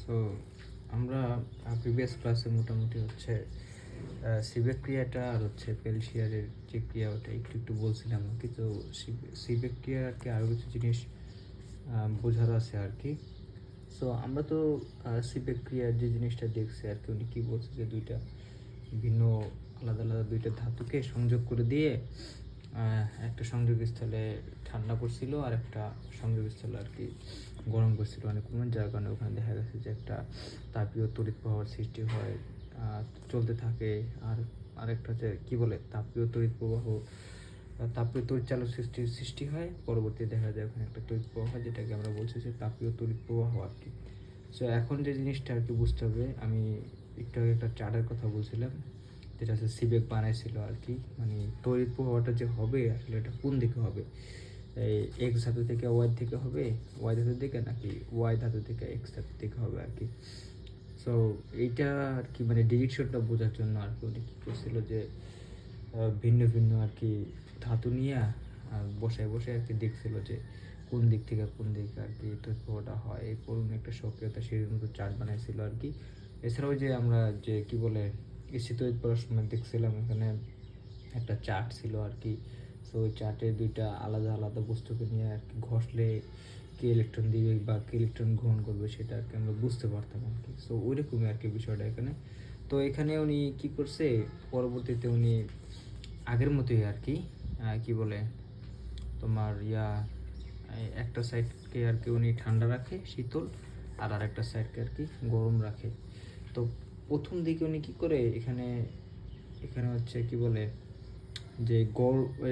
So আমরা previous ক্লাসে মোটামুটি হচ্ছে সিবেক ক্রিয়াটা আর হচ্ছে পেলশিয়ারের যে ক্রিয়া ওটা একটু একটু বলছিলাম আর কি। তো সিবেক ক্রিয়ার আর কি আরও কিছু জিনিস বোঝার আছে আর কি। সো আমরা তো সিবেক ক্রিয়ার যে জিনিসটা দেখছি আর কি, উনি কী বলছে যে দুইটা ভিন্ন আলাদা আলাদা দুইটা ধাতুকে সংযোগ করে দিয়ে একটা সংযোগস্থলে ঠান্ডা করছিল আর একটা সংযোগস্থলে আর কি গরম করছিল অনেক পরিমাণ, যার কারণে ওখানে দেখা গেছে যে একটা তাপীয় তড়িৎ প্রবাহের সৃষ্টি হয়, চলতে থাকে। আর আরেকটা হচ্ছে কী বলে তাপীয় তড়িৎ প্রবাহ, তাপীয় তড়িৎ চালক সৃষ্টি হয়, পরবর্তী দেখা যায় ওখানে একটা তড়িৎ প্রবাহ হয়, যেটাকে আমরা বলছি যে তাপীয় তড়িৎ প্রবাহ আর কি। সো এখন যে জিনিসটা আর কি বুঝতে হবে, আমি একটু আগে একটা চার্টের কথা বলছিলাম যেটা হচ্ছে সিবেক বানাইছিল আর কি, মানে তড়িৎ প্রবাহটা যে হবে আসলে এটা কোন দিকে হবে, এই এক্স ধাতু থেকে ওয়াই থেকে হবে, ওয়াই ধাতুর দিকে, নাকি ওয়াই ধাতু থেকে এক্স ধাতুর দিকে হবে আর কি। সো এইটা আর কি মানে ডিরেকশনটা বোঝার জন্য আর কি উনি কী করছিল যে ভিন্ন ভিন্ন আর কি ধাতু নিয়ে বসায় বসে আর কি দেখছিল যে কোন দিক থেকে কোন দিকে আর কি তড়িৎ প্রবাহটা হয়, এই পূর্ণ একটা সক্রিয়তা সিঁড়ির মতো চার্ট বানাইছিল আর কি। এছাড়াও যে আমরা যে কি বলে এসি তড়িৎ পড়ার সময় দেখছিলাম এখানে একটা চার্ট ছিল আর কি। সো ওই চার্টে দুইটা আলাদা আলাদা বস্তুকে নিয়ে আর কি ঘষলে কে ইলেকট্রন দিবে বা কে ইলেকট্রন গ্রহণ করবে সেটা আর কি আমরা বুঝতে পারতাম আর কি। সো ওইরকমই আর কি বিষয়টা এখানে। তো এখানে উনি কি করছে, পরবর্তীতে উনি আগের মতোই আর কি কি বলে তোমার একটা সাইডকে আর কি উনি ঠান্ডা রাখে শীতল, আর আরেকটা সাইডকে আর কি গরম রাখে। তো প্রথম দিকে উনি কী করে এখানে এখানে হচ্ছে কি বলে যে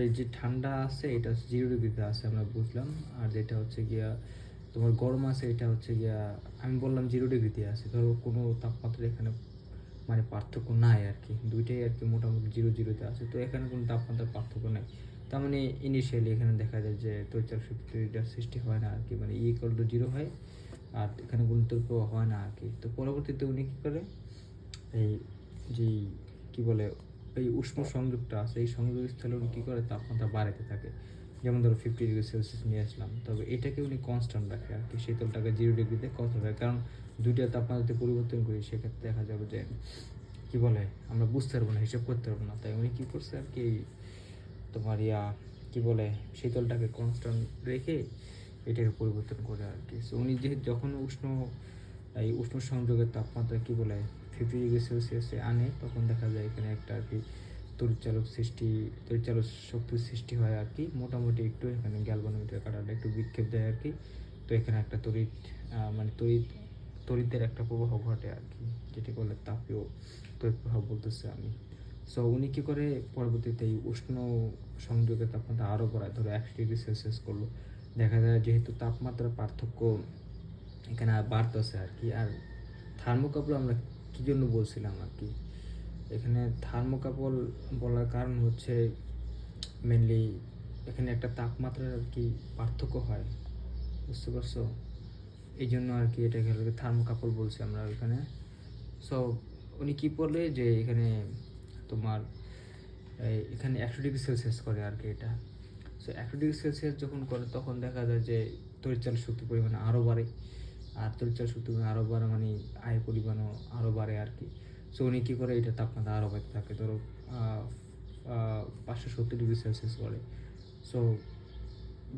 এই যে ঠান্ডা আছে এটা হচ্ছে 0 ডিগ্রিতে আছে আমরা বুঝলাম, আর যেটা হচ্ছে গিয়া তোমার গরম আছে এটা হচ্ছে গিয়া আমি বললাম 0 ডিগ্রিতে আছে। ধরো কোনো তাপমাত্রা এখানে মানে পার্থক্য নাই আর কি, দুইটাই আর কি মোটামুটি 0 0তে আছে। তো এখানে কোনো তাপমাত্রার পার্থক্য নাই, তার মানে ইনিশিয়ালি এখানে দেখা যায় যে তড়িৎ শক্তিটার সৃষ্টি হয় না আর কি, মানে = 0 হয়, আর এখানে কোনো তড়িৎ প্রবাহ হয় না আর কি। তো পরবর্তীতে উনি কী করে এই যেই কী বলে এই উষ্ণ সংযোগটা আছে এই সংযোগস্থলে উনি কী করে তাপমাত্রা বাড়াতে থাকে। যেমন ধরো 50 ডিগ্রি সেলসিয়াস নিয়ে আসলাম, তবে এটাকে উনি কনস্ট্যান্ট রাখে আর কি, শীতলটাকে 0 ডিগ্রিতে কনস্ট্যান্ট রাখে। কারণ দুইটা তাপমাত্রা যদি পরিবর্তন করি সেক্ষেত্রে দেখা যাবে যে কী বলে আমরা বুঝতে পারবো না, হিসাব করতে পারবো না। তাই উনি কী করছে আর কি তোমার কী বলে শীতলটাকে কনস্ট্যান্ট রেখে এটাকে পরিবর্তন করে আর কি। সো উনি যেহেতু যখন এই উষ্ণ সংযোগের তাপমাত্রা কী বলে 50 ডিগ্রি সেলসিয়াসে আনে, তখন দেখা যায় এখানে একটা আর কি তড়িৎচালক শক্তির সৃষ্টি হয় আর কি। মোটামুটি একটু এখানে গ্যালভানোমিটার কাঁটাটা একটু বিক্ষেপ দেয় আর কি। তো এখানে একটা মানে তড়িতের একটা প্রবাহ ঘটে আর কি, যেটি বলে তাপীয় তড়িৎ প্রবাহ বলতেছে আমি। সো উনি কী করে পরবর্তীতে এই উষ্ণ সংযোগের তাপমাত্রা আরও বাড়ায়, ধরো 100 ডিগ্রি সেলসিয়াস করলো। দেখা যায় যেহেতু তাপমাত্রার পার্থক্য এখানে বাড়তেছে আর কি। আর থার্মোকাপল আমরা কী জন্য বলছিলাম আর কি, এখানে থার্মোকাপল বলার কারণ হচ্ছে মেনলি এখানে একটা তাপমাত্রার আর কি পার্থক্য হয়, বুঝতে পারছো? এই জন্য আর কি এটাকে থার্মোকাপল বলছি আমরা এখানে। সো উনি কী বলে যে এখানে তোমার এখানে 100 ডিগ্রি সেলসিয়াস করে আর কি এটা। সো 100 ডিগ্রি সেলসিয়াস যখন করে তখন দেখা যায় যে তড়িৎচালক শক্তির পরিমাণ আরও বাড়ে, আর তড়িৎচালক শক্তির পরিমাণ আরও বাড়ে মানে আয়ের পরিমাণও আরও বাড়ে আর কি। সো উনি কী করে এটা তাপমাত্রা আরও বাড়তে থাকে, ধরো 570 ডিগ্রি সেলসিয়াস করে। সো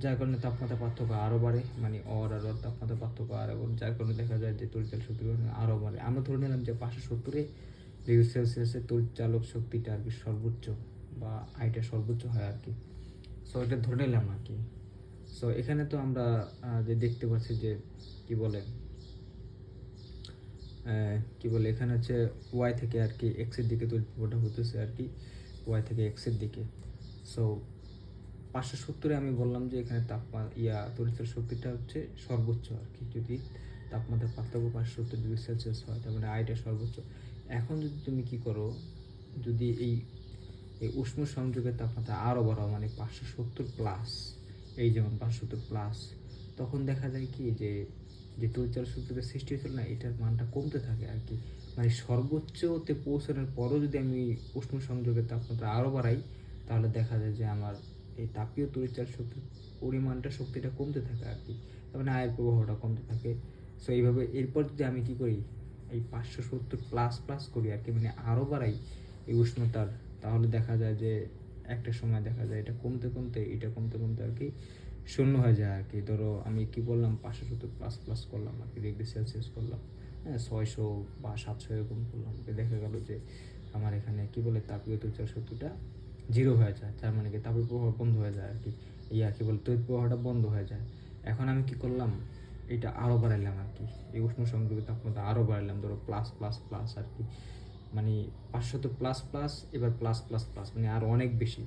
যার কারণে তাপমাত্রা পার্থক্য আরও বাড়ে, মানে আর তাপমাত্রা পার্থক্য আরও বাড়ে, যার কারণে দেখা যায় যে তড়িৎচালক শক্তির পরিমাণ আরও বাড়ে। আমরা ধরে নিলাম যে 570 ডিগ্রি সেলসিয়াসে তড়িৎচালক শক্তিটা আর কি সর্বোচ্চ, বা আয়টা সর্বোচ্চ হয় আর কি। সো এটা ধরে নিলাম আর কি। সো এখানে তো আমরা যে দেখতে পাচ্ছি যে কি বলে এখানে হচ্ছে ওয়াই থেকে আর কি এক্সের দিকে তড়িৎ প্রবাহটা হতেছে আর কি, ওয়াই থেকে এক্সের দিকে। সো 570-এ আমি বললাম যে এখানে তড়িৎচালক শক্তিটা হচ্ছে সর্বোচ্চ আর কি, যদি তাপমাত্রার পার্থক্য 570 ডিগ্রি সেলসিয়াস হয় তার মানে আয়টা সর্বোচ্চ। এখন যদি তুমি কি করো, যদি এই উষ্ণ সংযোগের তাপমাত্রা আরও বাড়াও, মানে 570+, এই যেমন 570+, তখন দেখা যায় কি যে তড়িৎচালক শক্তিটা সৃষ্টি হয়েছিল না, এটার মানটা কমতে থাকে আর কি। মানে সর্বোচ্চতে পৌঁছানোর পরও যদি আমি উষ্ণ সংযোগের তাপমাত্রা আরও বাড়াই, তাহলে দেখা যায় যে আমার এই তাপীয় তড়িৎচালক শক্তির শক্তিটা কমতে থাকে আর কি, তার মানে আয়ের প্রবাহটা কমতে থাকে। সো এইভাবে এরপর যদি আমি কী করি, এই 570 প্লাস প্লাস করি আর কি, মানে আরও বাড়াই এই উষ্ণতার, তাহলে দেখা যায় যে একটা সময় দেখা যায় এটা কমতে কমতে আর কি শূন্য হয়ে যায় আর কি। ধরো আমি কি বললাম 570 প্লাস প্লাস করলাম আর কি, ডিগ্রি সেলসিয়াস করলাম, হ্যাঁ 600 বা 700 এরকম করলাম, দেখা গেল যে আমার এখানে কি বলে তাপীয় তড়িৎ শক্তিটা জিরো হয়ে যায়, তার মানে কি তাপের প্রবাহ বন্ধ হয়ে যায় আর কি, কি বলে তড়িৎ প্রবাহটা বন্ধ হয়ে যায়। এখন আমি কি করলাম, এটা আরও বাড়াইলাম আর কি, এই উষ্ণ সংযোগী তাপমাত্রা আরও বাড়াইলাম, ধরো প্লাস প্লাস প্লাস আর কি, মানে 500 প্লাস প্লাস, এবার প্লাস প্লাস প্লাস মানে আরও অনেক বেশি।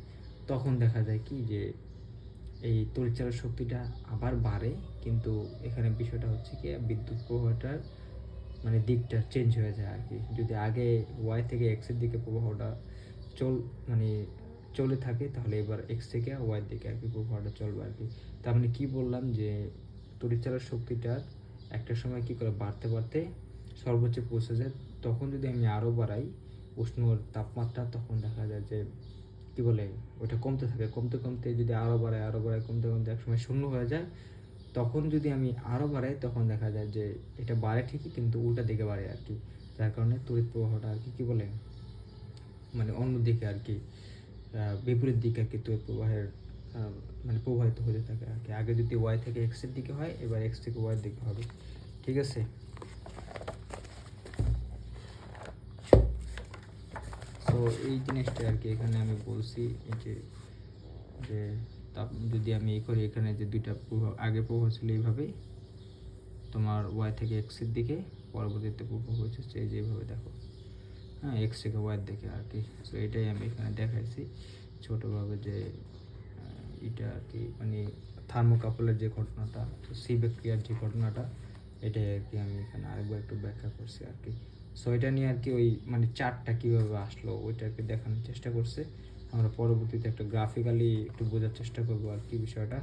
তখন দেখা যায় কি যে এই তড়িৎচালক শক্তিটা আবার বাড়ে, কিন্তু এখানে বিষয়টা হচ্ছে কি বিদ্যুৎ প্রবাহটার মানে দিকটা চেঞ্জ হয়ে যায় আর কি। যদি আগে ওয়াই থেকে এক্সের দিকে প্রবাহটা মানে চলে থাকে, তাহলে এবার এক্স থেকে ওয়াই দিকে আর কি প্রবাহটা চলবে আর কি। তার মানে কী বললাম যে তড়িৎচালক শক্তিটার একটা সময় কী করে বাড়তে বাড়তে সর্বোচ্চ পৌঁছে যায়। তখন যদি আমি আরও বাড়াই উষ্ণ তাপমাত্রা, তখন দেখা যায় যে কী বলে ওটা কমতে থাকে, কমতে কমতে যদি আরও বাড়ায় কমতে কমতে একসময় শূন্য হয়ে যায়। তখন যদি আমি আরও বাড়াই, তখন দেখা যায় যে এটা বাড়ে ঠিকই, কিন্তু উল্টা দিকে বাড়ে আর কি, যার কারণে তড়িৎ প্রবাহটা আর কি কী বলে মানে অন্য দিকে আর কি বিপরীত দিকে আর কি তড়িৎ প্রবাহের মানে প্রবাহিত হতে থাকে আর কি। আগে যদি ওয়াই থেকে এক্সের দিকে হয়, এবার এক্স থেকে ওয়াইয়ের দিকে হবে, ঠিক আছে। তো এই জিনিসটা আর কি এখানে আমি বলছি যে যে যদি আমি এই করি, এখানে যে দুইটা প্রভাব, আগে প্রভাব ছিল এইভাবেই তোমার ওয়াই থেকে এক্সের দিকে, পরবর্তীতে প্রভাব হয়েছে যেভাবে দেখো, হ্যাঁ এক্স থেকে ওয়াইয়ের দিকে আর কি। সো এটাই আমি এখানে দেখাইছি ছোটোভাবে যে এটা আর কি মানে থার্মোকাপলের যে ঘটনাটা, তো সিবেক ক্রিয়ার যে ঘটনাটা, এটাই আর কি আমি এখানে আরেকবার একটু ব্যাখ্যা করছি আর কি। সো এটা নিয়ে আর কি ওই মানে চার্টটা কীভাবে আসলো ওইটা আর কি দেখানোর চেষ্টা করছে। আমরা পরবর্তীতে একটা গ্রাফিক্যালি একটু বোঝার চেষ্টা করবো আর কি বিষয়টা।